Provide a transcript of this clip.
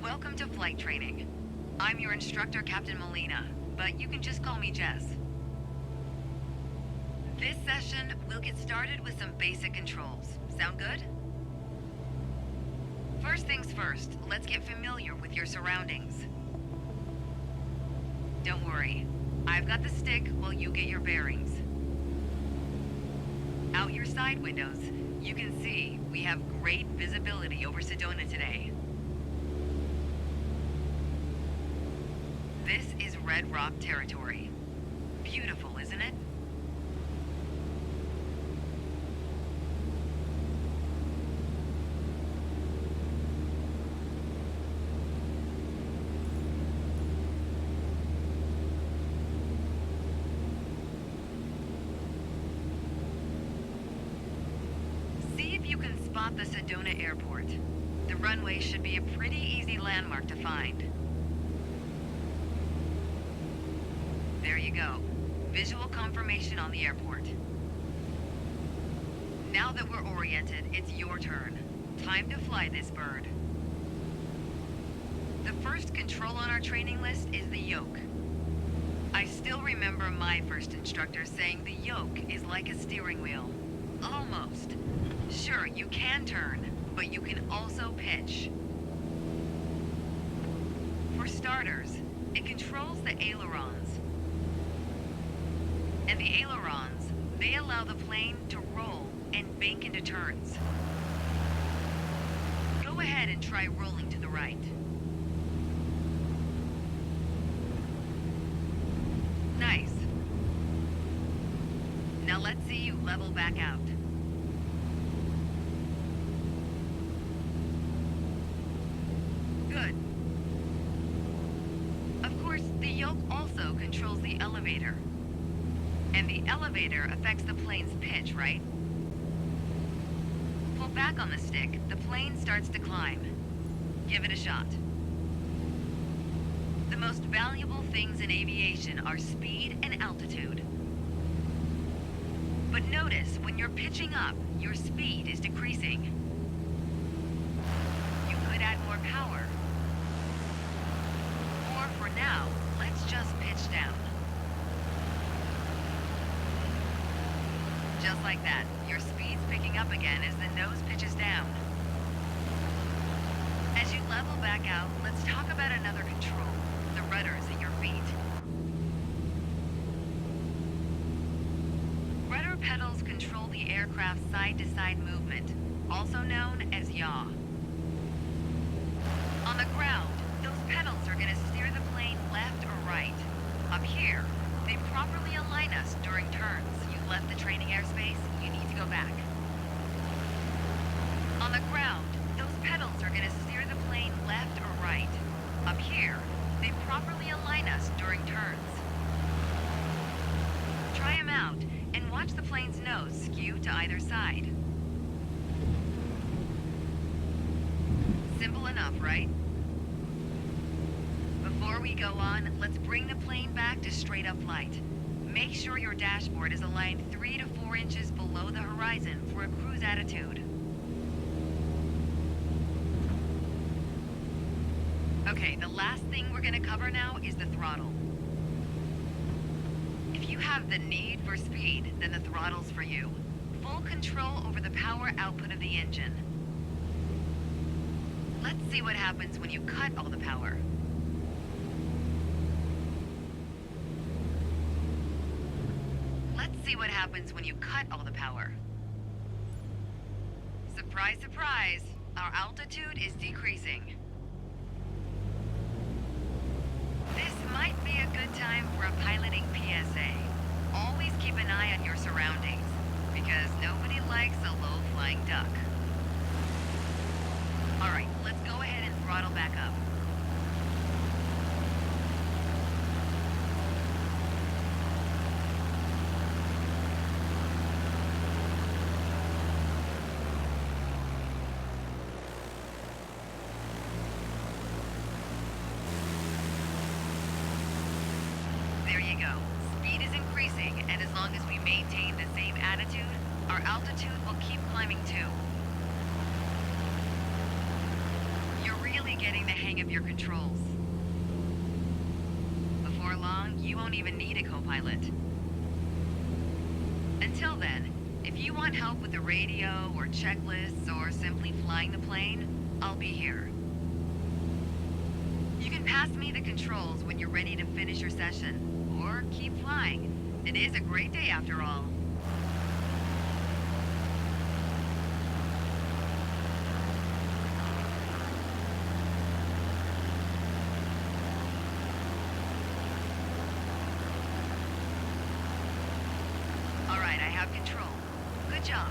Welcome to flight training. I'm your instructor, Captain Molina, but you can just call me Jess. This session, we'll get started with some basic controls. Sound good? First things first, let's get familiar with your surroundings. Don't worry, I've got the stick while you get your bearings. Out your side windows, you can see we have great visibility over Sedona today. This is Red Rock territory. Beautiful, isn't it? See if you can spot the Sedona Airport. The runway should be a pretty easy landmark to find. There you go. Visual confirmation on the airport. Now that we're oriented, it's your turn. Time to fly this bird. The first control on our training list is the yoke. I still remember my first instructor saying the yoke is like a steering wheel. Almost. Sure, you can turn, but you can also pitch. For starters, it controls the ailerons. And the ailerons, they allow the plane to roll and bank into turns. Go ahead and try rolling to the right. Nice. Now let's see you level back out. Good. Of course, the yoke also controls the elevator. And the elevator affects the plane's pitch, right? Pull back on the stick, the plane starts to climb. Give it a shot. The most valuable things in aviation are speed and altitude. But notice, when you're pitching up, your speed is decreasing. You could add more power. Or for now, let's just pitch down. Just like that, your speed's picking up again as the nose pitches down. As you level back out, let's talk about another control, the rudders at your feet. Rudder pedals control the aircraft's side-to-side movement, also known as yaw. On the ground, those pedals are going to steer the plane left or right. Up here, they properly align us during turns. You've left the training airspace, you need to go back. On the ground, those pedals are going to steer the plane left or right. Up here, they properly align us during turns. Try them out, and watch the plane's nose skew to either side. Simple enough, right? Before we go on, let's bring the plane back to straight-up flight. Make sure your dashboard is aligned 3 to 4 inches below the horizon for a cruise attitude. Okay, the last thing we're gonna cover now is the throttle. If you have the need for speed, then the throttle's for you. Full control over the power output of the engine. Let's see what happens when you cut all the power. Let's see what happens when you cut all the power. Surprise, surprise, our altitude is decreasing. This might be a good time for a piloting PSA. Always keep an eye on your surroundings, because nobody likes a low-flying duck. All right, let's go ahead and throttle back up. There you go. Speed is increasing, and as long as we maintain the same attitude, our altitude will keep climbing too. You're really getting the hang hang of your controls. Before long, you won't even need a co-pilot. Until then, if you want help with the radio or checklists or simply flying the plane, I'll be here. You can pass me the controls when you're ready to finish your session, or keep flying. It is a great day after all. All right, I have control. Good job.